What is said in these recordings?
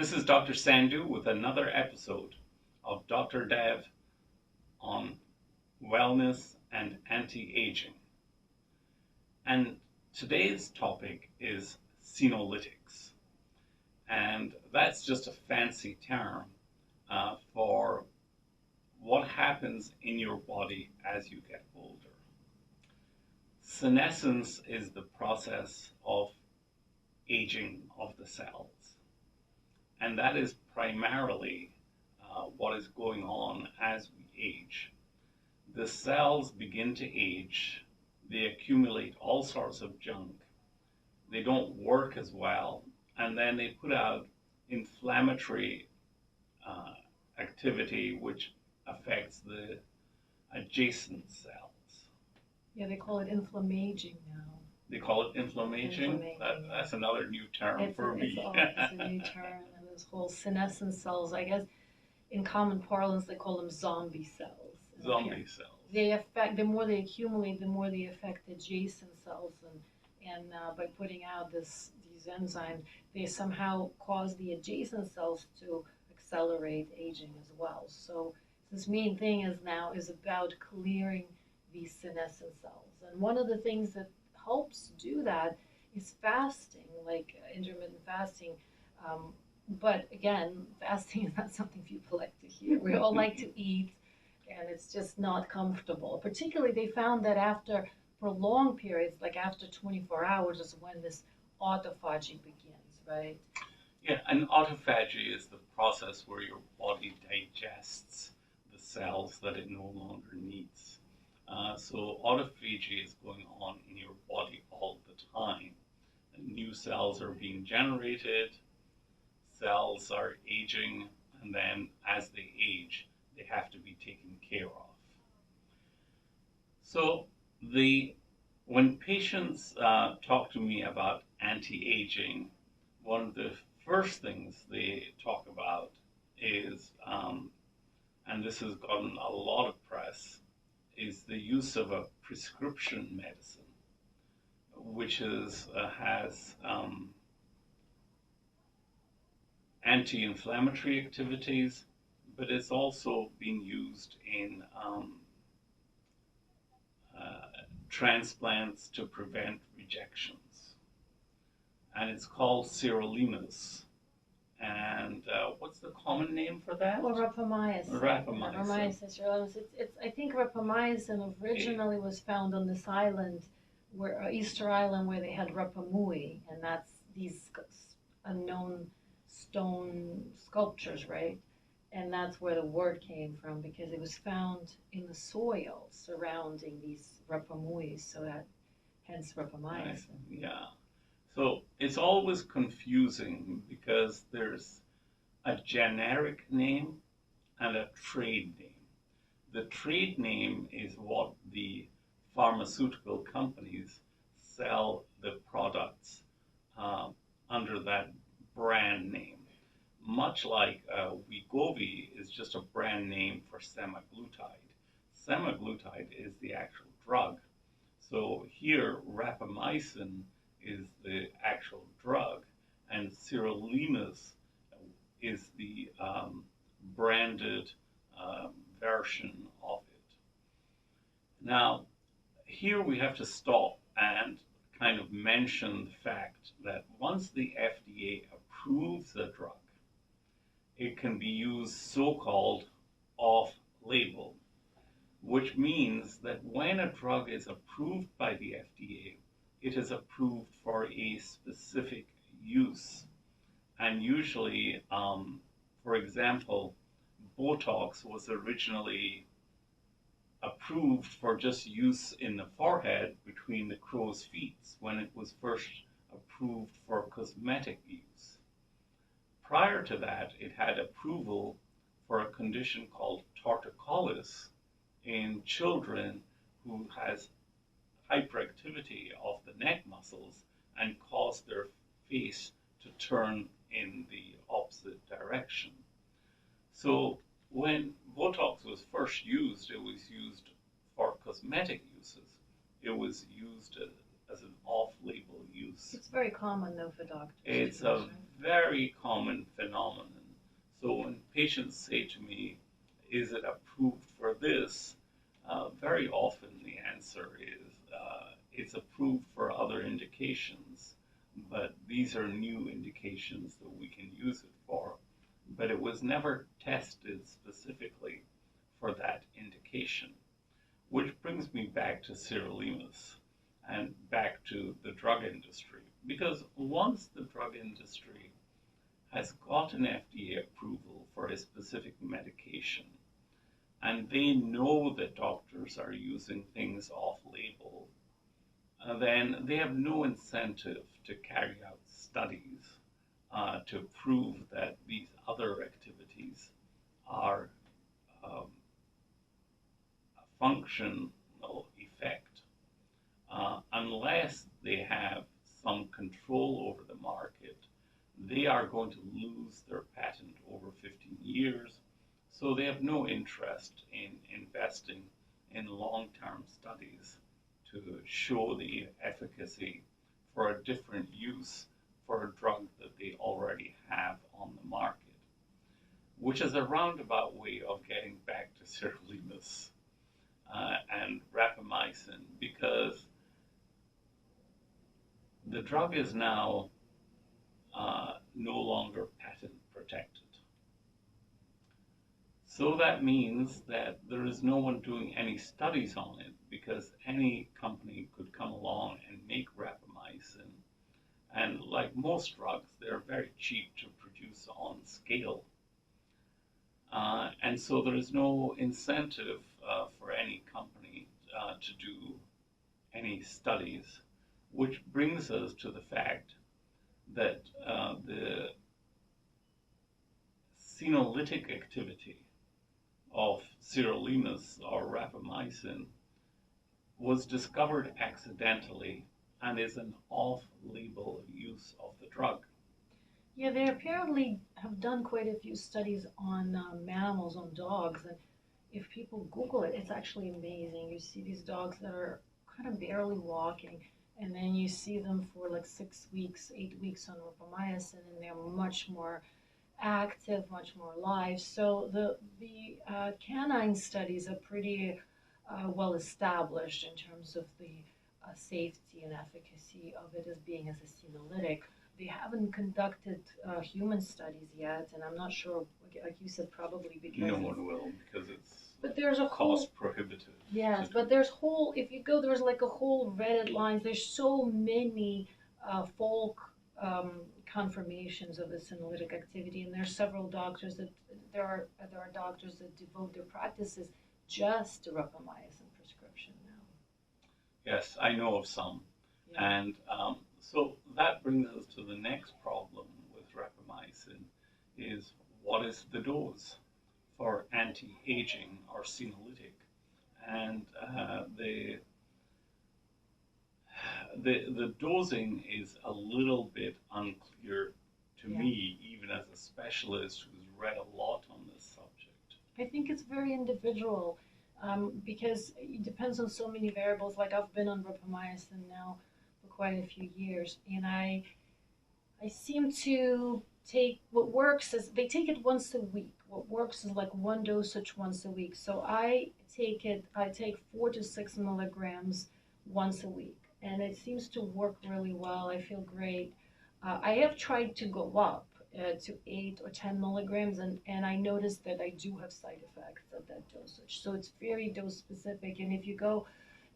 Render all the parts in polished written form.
This is Dr. Sandhu with another episode of Dr. Dev on wellness and anti-aging. And today's topic is Senolytics. And that's just a fancy term for what happens in your body as you get older. Senescence is the process of aging of the cells. And that is primarily what is going on as we age. The cells begin to age, they accumulate all sorts of junk, they don't work as well, and then they put out inflammatory activity which affects the adjacent cells. Yeah, they call it inflammaging now. They call it inflammaging? That's another new term for me. It's a new term. And this whole senescent cells, I guess, in common parlance, they call them zombie cells. Zombie cells. They affect, the more they accumulate, the more they affect adjacent cells. And by putting out these enzymes, they somehow cause the adjacent cells to accelerate aging as well. So this main thing is about clearing these senescent cells. And one of the things that helps do that is fasting, like intermittent fasting. But again, fasting is not something people like to hear. We all like to eat, and it's just not comfortable. Particularly, they found that after prolonged periods, like after 24 hours, is when this autophagy begins, right? Yeah, and autophagy is the process where your body digests the cells that it no longer needs. So autophagy is going on in your body all the time. And new cells are being generated, cells are aging, and then as they age, they have to be taken care of. So when patients talk to me about anti-aging, one of the first things they talk about is, and this has gotten a lot of press, is the use of a prescription medicine, which has anti-inflammatory activities, but it's also being used in transplants to prevent rejections. And it's called sirolimus. And what's the common name for that? Well, rapamycin. Rapamycin. It's I think rapamycin originally was found on this island, where Easter Island, where they had rapamui, and that's these unknown stone sculptures, right? And that's where the word came from, because it was found in the soil surrounding these rapamuis, so that hence rapamycin. Yeah. So it's always confusing because there's a generic name and a trade name. The trade name is what the pharmaceutical companies sell the products under that brand name. Much like Wegovy is just a brand name for semaglutide. Semaglutide is the actual drug. So here, rapamycin is the actual drug, and sirolimus is the branded version of it. Now, here we have to stop and kind of mention the fact that once the FDA approves a drug, it can be used so-called off-label, which means that when a drug is approved by the FDA, it is approved for a specific use. And usually, for example, Botox was originally approved for just use in the forehead between the crow's feet when it was first approved for cosmetic use. Prior to that, it had approval for a condition called torticollis in children who has hyperactivity of the neck muscles and cause their face to turn in the opposite direction. So when Botox was first used, it was used for cosmetic uses. It was used as an off-label use. It's very common though for doctors. It's a very common phenomenon. So when patients say to me, is it approved for this? Very often the answer is it's approved for other indications, but these are new indications that we can use it for. But it was never tested specifically for that indication. Which brings me back to sirolimus and back to the drug industry. Because once the drug industry has gotten FDA approval for a specific medication, and they know that doctors are using things off label, then they have no incentive to carry out studies to prove that these other activities are um, a functional effect unless they have some control over the market. They are going to lose their patent over 15 years, so they have no interest in investing in long-term studies to show the efficacy for a different use for a drug that they already have on the market, which is a roundabout way of getting back to sirolimus and rapamycin, because the drug is now no longer patent protected. So that means that there is no one doing any studies on it, because any company could come along and make rapamycin. And like most drugs, they're very cheap to produce on scale. And so there is no incentive for any company to do any studies, which brings us to the fact that the senolytic activity of sirolimus or rapamycin was discovered accidentally and is an off-label use of the drug. Yeah, they apparently have done quite a few studies on mammals, on dogs, and if people Google it, it's actually amazing. You see these dogs that are kind of barely walking, and then you see them for like 6 weeks, 8 weeks on rapamycin, and they're much more active, much more alive. So the canine studies are pretty well established in terms of the safety and efficacy of it as being as a senolytic. They haven't conducted human studies yet, and I'm not sure, like you said, probably because no one will, because it's but there's a cost prohibitive. Yes, but there's whole, if you go, there's like a whole Reddit lines. There's so many folk confirmations of the senolytic activity, and there's several doctors that there are doctors that devote their practices just to rapamycin prescription now. Yes, I know of some. Yeah. And so that brings us to the next problem with rapamycin is what is the dose for anti-aging or senolytic? And the dosing is a little bit unclear to me, even as a specialist who's read a lot on this subject. I think it's very individual because it depends on so many variables. Like I've been on rapamycin now for quite a few years, and I seem to take what works is they take it once a week. What works is like one dosage once a week. So I take 4 to 6 milligrams once a week, and it seems to work really well. I feel great. I have tried to go up to 8 or 10 milligrams, and I noticed that I do have side effects of that dosage. So it's very dose specific, and if you go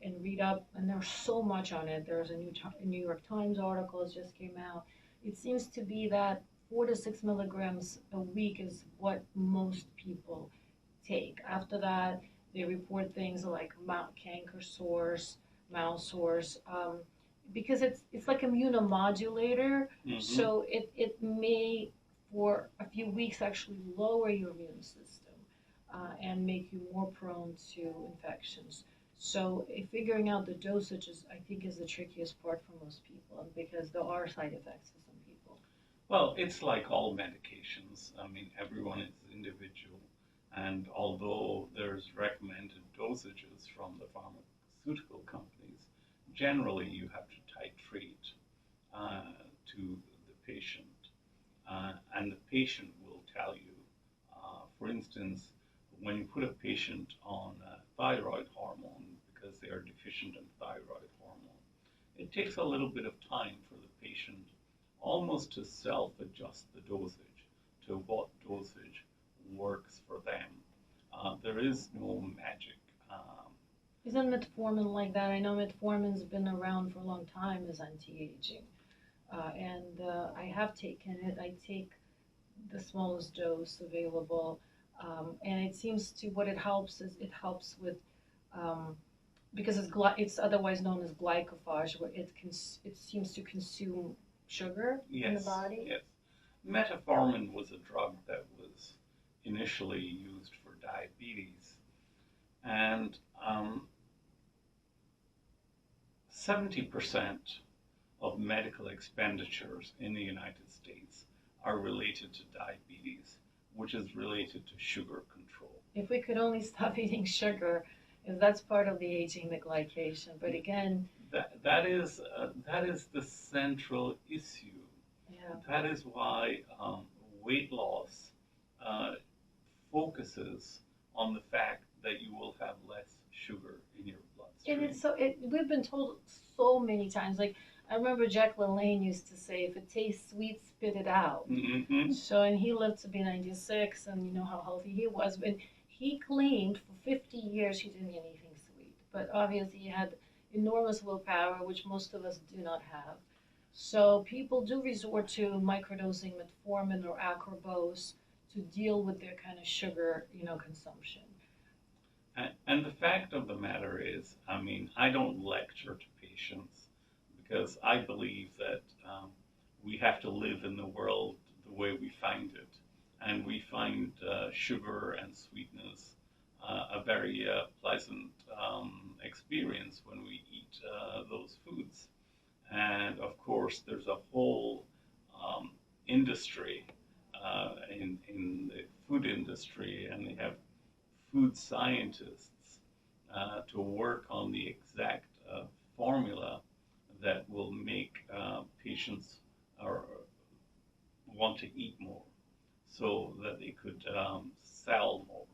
and read up, and there's so much on it. There's a New York Times article that just came out. It seems to be that 4 to 6 milligrams a week is what most people take. After that, they report things like canker sores, mouse sores, because it's like immunomodulator. Mm-hmm. So it may, for a few weeks, actually lower your immune system and make you more prone to infections. So figuring out the dosage I think, is the trickiest part for most people, because there are side effects for some people. Well, it's like all medications. I mean, everyone is individual. And although there's recommended dosages from the pharmaceutical companies, generally you have to titrate to the patient. when you put a patient on thyroid hormone because they are deficient in thyroid hormone, it takes a little bit of time for the patient almost to self-adjust the dosage to what dosage works for them. There is no magic. Isn't metformin like that? I know metformin's been around for a long time as anti-aging. And I have taken it. I take the smallest dose available. And it seems to, what it helps is it helps with, because it's otherwise known as glycophage, where it seems to consume sugar in the body. Yes. Metformin was a drug that was initially used for diabetes, and 70% of medical expenditures in the United States are related to diabetes, which is related to sugar control. If we could only stop eating sugar, if that's part of the aging, the glycation. But again, that is the central issue. Yeah. That is why weight loss focuses on the fact that you will have less sugar in your bloodstream. And we've been told so many times. Like, I remember Jack LaLanne used to say, if it tastes sweet, spit it out. Mm-hmm. So, and he lived to be 96, and you know how healthy he was. But he claimed for 50 years he didn't eat anything sweet. But obviously he had enormous willpower, which most of us do not have. So people do resort to microdosing metformin or acarbose to deal with their kind of sugar, consumption. And the fact of the matter is, I mean, I don't lecture to patients because I believe that we have to live in the world the way we find it. And we find sugar and sweetness a very pleasant experience when we eat those foods. And of course, there's a whole industry in the food industry, and they have food scientists to work on the exact formula that will make patients want to eat more, so that they could sell more.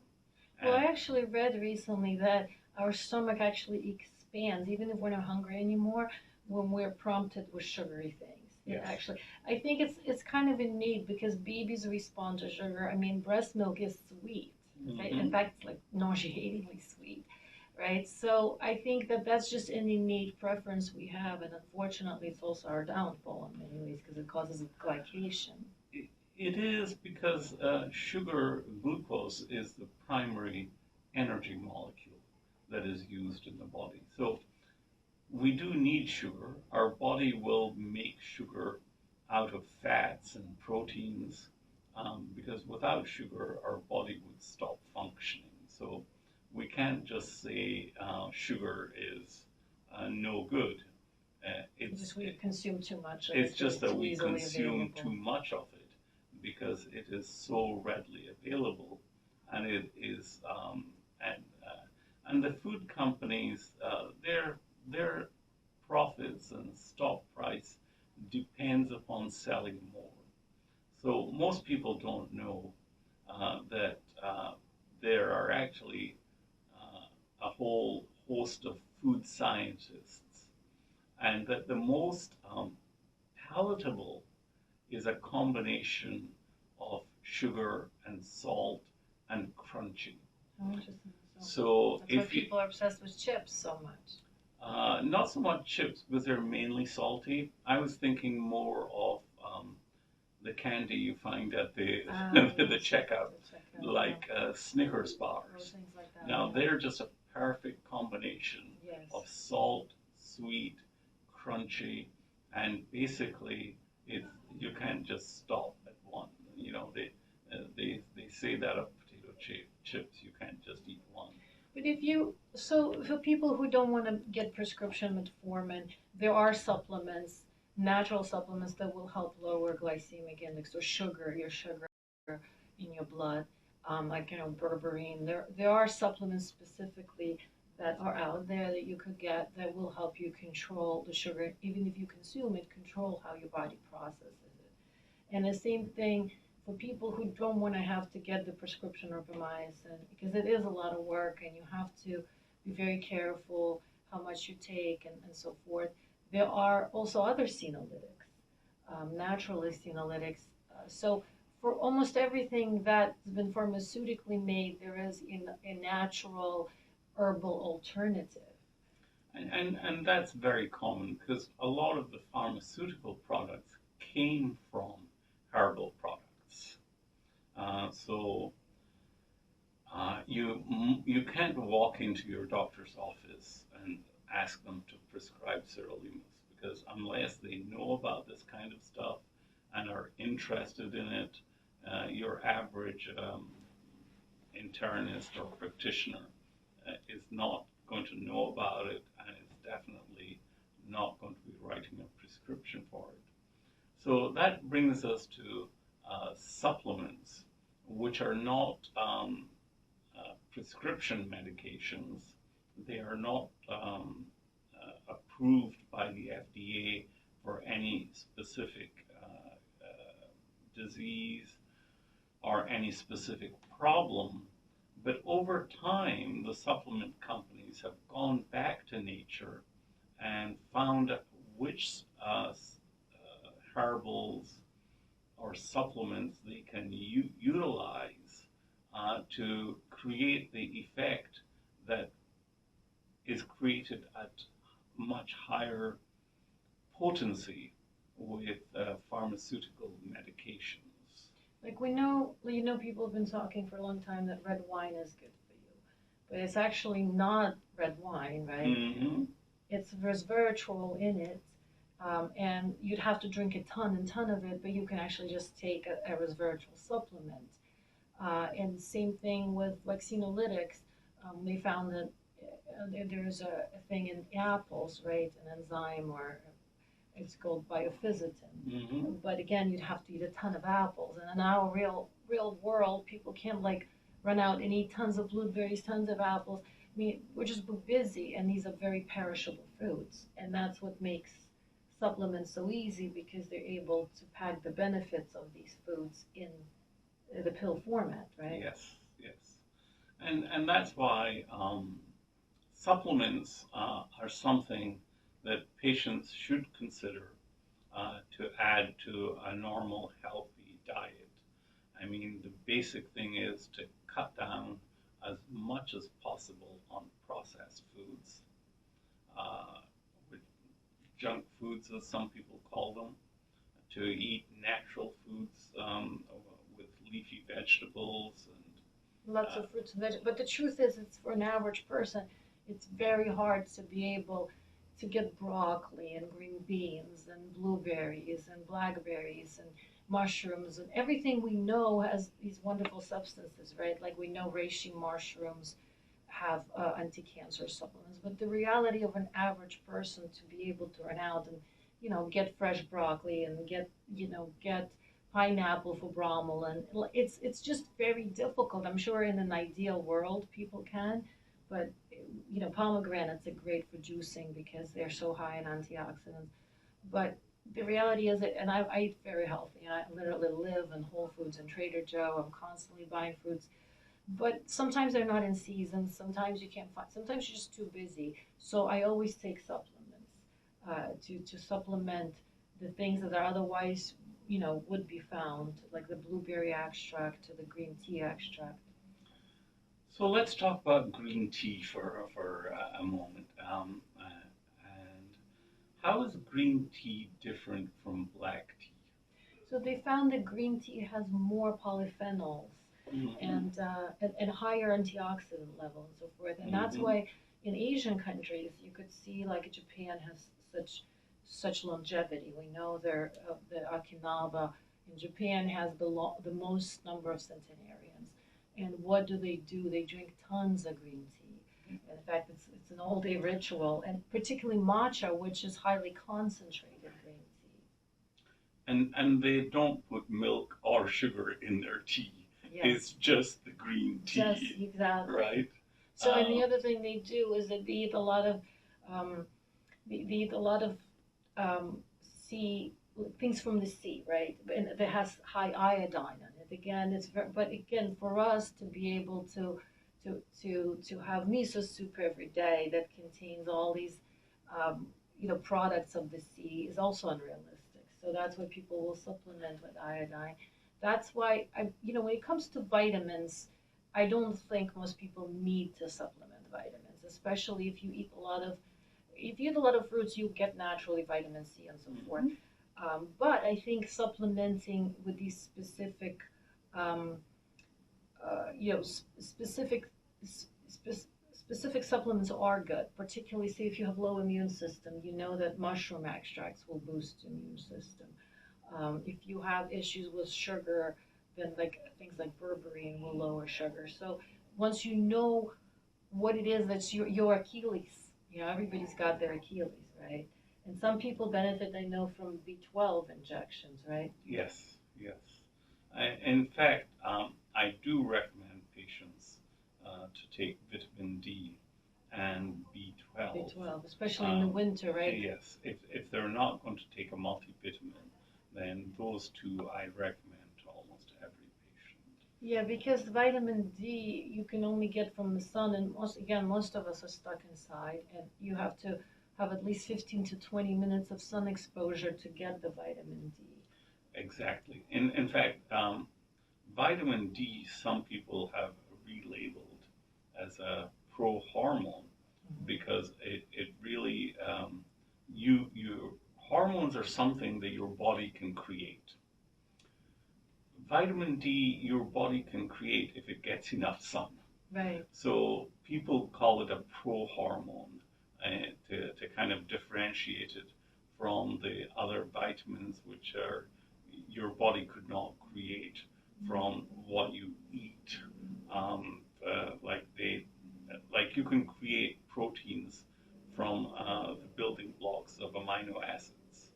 Well, I actually read recently that our stomach actually expands, even if we're not hungry anymore, when we're prompted with sugary things. Yes. Actually, I think it's kind of innate because babies respond to sugar. I mean, breast milk is sweet. Right? Mm-hmm. In fact, it's like nauseatingly sweet, right? So I think that that's just an innate preference we have, and unfortunately, it's also our downfall in many ways because it causes glycation. It is because sugar, glucose, is the primary energy molecule that is used in the body. So we do need sugar. Our body will make sugar out of fats and proteins because without sugar, our body would stop functioning. So we can't just say sugar is no good. We consume too much. It's just that we consume available. too much of it because it is so readily available, and it is and the food companies their profits and stock price depends upon selling more. So most people don't know that there are actually a whole host of food scientists, and that the most palatable is a combination of sugar and salt and crunchy. Oh, interesting. So that's why people are obsessed with chips so much. Not so much chips because they're mainly salty. I was thinking more of the candy you find at the the checkout, like Snickers bars. Things like that, Now yeah. they're just a perfect combination Yes. of salt, sweet, crunchy, and basically you can't just stop at one. You know, they say that of potato chips, you can't just eat one. But so for people who don't want to get prescription metformin, there are supplements, natural supplements that will help lower glycemic index or your sugar in your blood, like berberine. There are supplements specifically that are out there that you could get that will help you control the sugar, even if you consume it, control how your body processes it. And the same thing for people who don't want to have to get the prescription rapamycin, because it is a lot of work and you have to be very careful how much you take and so forth. There are also other senolytics, naturally senolytics. So for almost everything that's been pharmaceutically made, there is a natural herbal alternative. And that's very common because a lot of the pharmaceutical products came from herbal products. You can't walk into your doctor's office and ask them to prescribe sirolimus because unless they know about this kind of stuff and are interested in it, your average internist or practitioner is not going to know about it and is definitely not going to be writing a prescription for it. So that brings us to supplements, which are not prescription medications. They are not approved by the FDA for any specific disease or any specific problem. But over time, the supplement companies have gone back to nature and found which herbals or supplements they can utilize to create the effect that is created at much higher potency with pharmaceutical medications. Like we know, people have been talking for a long time that red wine is good for you, but it's actually not red wine, right? Mm-hmm. It's resveratrol in it, and you'd have to drink a ton of it, but you can actually just take a resveratrol supplement. And same thing with like Senolytics. They found that there's a thing in apples, right? An enzyme, or it's called biophysitin. Mm-hmm. But again, you'd have to eat a ton of apples. And in our real world, people can't like run out and eat tons of blueberries, tons of apples. I mean, we're just busy, and these are very perishable foods. And that's what makes supplements so easy, because they're able to pack the benefits of these foods in the pill format, right? Yes, yes. And that's why supplements are something that patients should consider to add to a normal, healthy diet. I mean, the basic thing is to cut down as much as possible on processed foods, with junk foods, as some people call them, to eat natural foods with leafy vegetables and Lots of fruits and vegetables. But the truth is, it's for an average person, it's very hard to be able to get broccoli and green beans and blueberries and blackberries and mushrooms and everything we know has these wonderful substances, right? Like we know reishi mushrooms have anti-cancer supplements, but the reality of an average person to be able to run out and get fresh broccoli and get pineapple for bromelain, it's just very difficult. I'm sure in an ideal world people can, but pomegranates are great for juicing because they're so high in antioxidants. But the reality is that, and I eat very healthy. I literally live in Whole Foods and Trader Joe. I'm constantly buying fruits. But sometimes they're not in season. Sometimes you can't find. Sometimes you're just too busy. So I always take supplements to supplement the things that are otherwise, would be found, like the blueberry extract or the green tea extract. so let's talk about green tea for a moment. And how is green tea different from black tea? So they found that green tea has more polyphenols Mm-hmm. and higher antioxidant level and so forth. And that's Mm-hmm. why in Asian countries you could see like Japan has such longevity. We know the Okinawa in Japan has the most number of centenarians. And what do? They drink tons of green tea. And in fact, it's an all-day ritual, and particularly matcha, which is highly concentrated green tea. And they don't put milk or sugar in their tea. Yes. It's just the green tea, Just exactly. right? So, and the other thing they do is that they eat a lot of sea things from the sea, right? And that has high iodine in it. Again, it's very, but again, for us to be able to have miso soup every day that contains all these, products of the sea is also unrealistic. So that's why people will supplement with iodine. That's why when it comes to vitamins, I don't think most people need to supplement vitamins, especially if you eat a lot of fruits, you get naturally vitamin C and so forth. But I think supplementing with these specific, um, specific specific supplements are good. Particularly, say if you have low immune system, you know that mushroom extracts will boost immune system. If you have issues with sugar, then like things like berberine will lower sugar. So once you know what it is that's your Achilles, everybody's got their Achilles, right? And some people benefit, I know, from B12 injections, right? Yes, yes. In fact, I do recommend patients to take vitamin D and B12. B12, especially in the winter, right? Yes, if they're not going to take a multivitamin, then those two I recommend to almost every patient. Yeah, because vitamin D you can only get from the sun, and most of us are stuck inside, and you have to have at least 15 to 20 minutes of sun exposure to get the vitamin D. Exactly. In fact, vitamin D, some people have relabeled as a pro-hormone because it really, your hormones are something that your body can create. Vitamin D, your body can create if it gets enough sun. Right. So people call it a pro-hormone to kind of differentiate it from the other vitamins which are your body could not create from what you eat. Like you can create proteins from the building blocks of amino acids.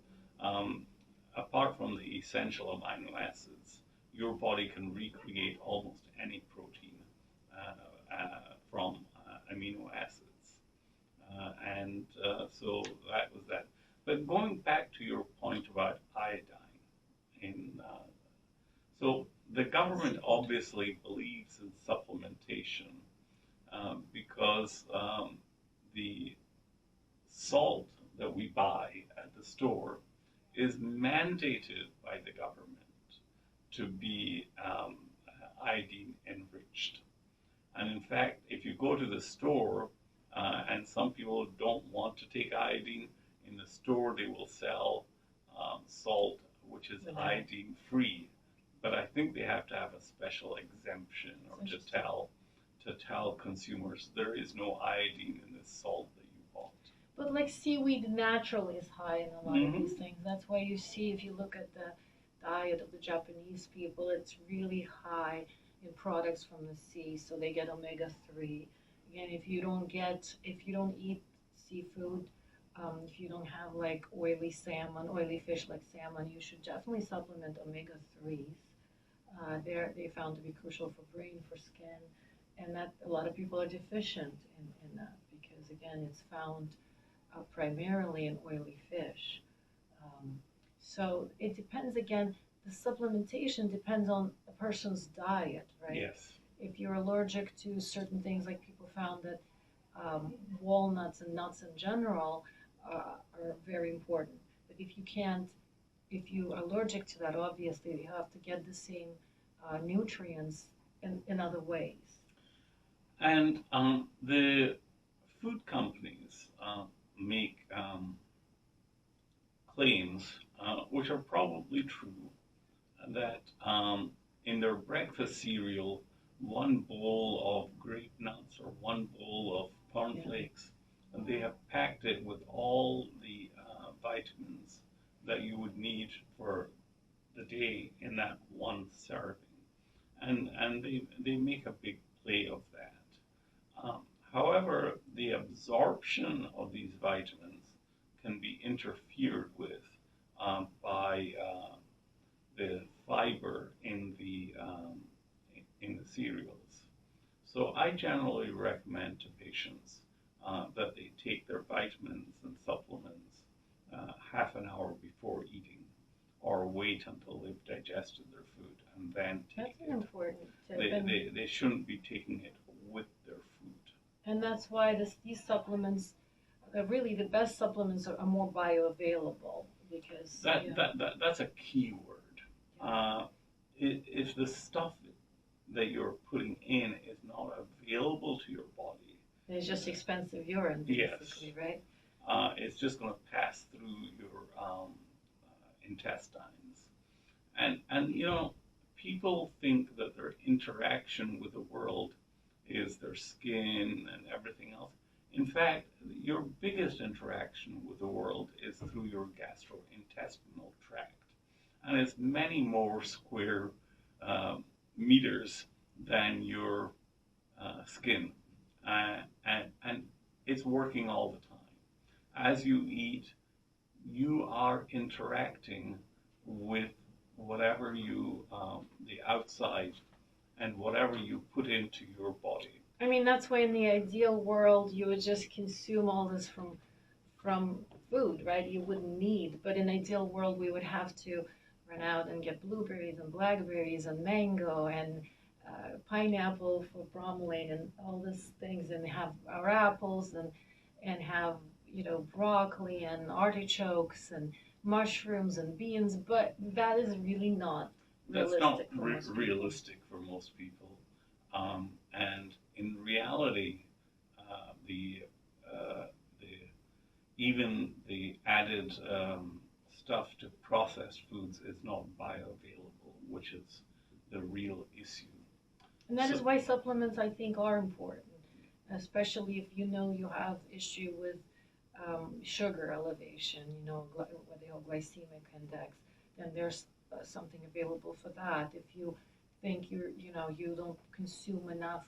Apart from the essential amino acids, your body can recreate almost any protein from amino acids. So that was that. But going back to your point about iodine, so the government obviously believes in supplementation because the salt that we buy at the store is mandated by the government to be iodine enriched. And in fact, if you go to the store, and some people don't want to take iodine, in the store they will sell salt which is iodine free. But I think they have to have a special exemption or to tell consumers there is no iodine in this salt that you bought. But like seaweed naturally is high in a lot of these things. That's why you see, if you look at the diet of the Japanese people, it's really high in products from the sea, so they get omega-3. Again, if you don't eat seafood, if you don't have like oily fish like salmon, you should definitely supplement omega-3s. They found to be crucial for brain, for skin, and that a lot of people are deficient in that because again, it's found primarily in oily fish. So it depends again. The supplementation depends on a person's diet, right? Yes. If you're allergic to certain things, like people found that walnuts and nuts in general are very important. But if you are allergic to that, obviously you have to get the same nutrients in other ways. And the food companies make claims, which are probably true, that in their breakfast cereal, one bowl of grape nuts or one bowl of cornflakes, and they have packed it with all the vitamins that you would need for the day in that one serving. And they make a big play of that. However, the absorption of these vitamins can be interfered with by the fiber in the cereals. So I generally recommend to patients that they take their vitamins and supplements half an hour before eating, or wait until they've digested their food and then take That's an it. important tip. They shouldn't be taking it with their food. And that's why these supplements, really the best supplements are more bioavailable because That's a key word. If the stuff that you're putting in is not available to your body, it's just expensive urine, basically, yes, right? it's just going to pass through your intestines. And people think that their interaction with the world is their skin and everything else. In fact, your biggest interaction with the world is through your gastrointestinal tract, and it's many more square meters than your skin, and it's working all the time. As you eat, you are interacting with whatever the outside and whatever you put into your body. I mean, that's why in the ideal world you would just consume all this from food, right? You wouldn't need. But in an ideal world, we would have to run out and get blueberries and blackberries and mango and pineapple for bromelain and all these things, and have our apples and have broccoli and artichokes and mushrooms and beans. But that is really not That's not realistic for most realistic for most people. And in reality, the even the added stuff to processed foods is not bioavailable, which is the real issue. And that is why supplements, I think, are important, especially if you have issue with sugar elevation, what they call glycemic index, then there's something available for that. If you think you don't consume enough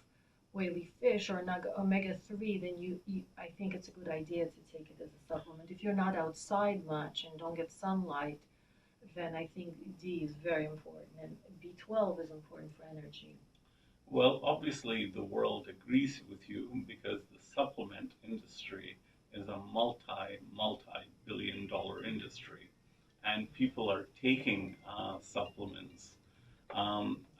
oily fish or omega-3, then I think it's a good idea to take it as a supplement. If you're not outside much and don't get sunlight, then I think D is very important, and B12 is important for energy. Well, obviously the world agrees with you because the supplement industry is a multi-billion-dollar industry, and people are taking supplements,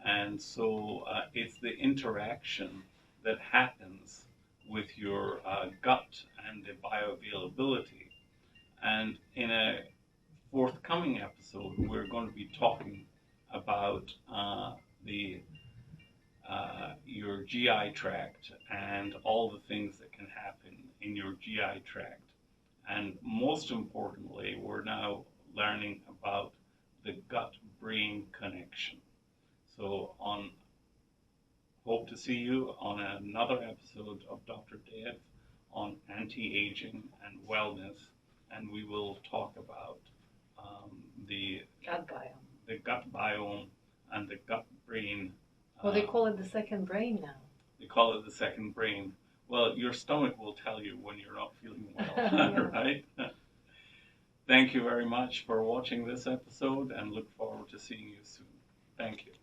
and so it's the interaction that happens with your gut and the bioavailability. And in a forthcoming episode, we're going to be talking about your GI tract and all the things that can happen in your GI tract. And most importantly, we're now learning about the gut-brain connection. So hope to see you on another episode of Dr. Dev on anti-aging and wellness, and we will talk about the gut biome and the gut-brain. Well, they call it the second brain now. They call it the second brain. Well, your stomach will tell you when you're not feeling well, right? Thank you very much for watching this episode, and look forward to seeing you soon. Thank you.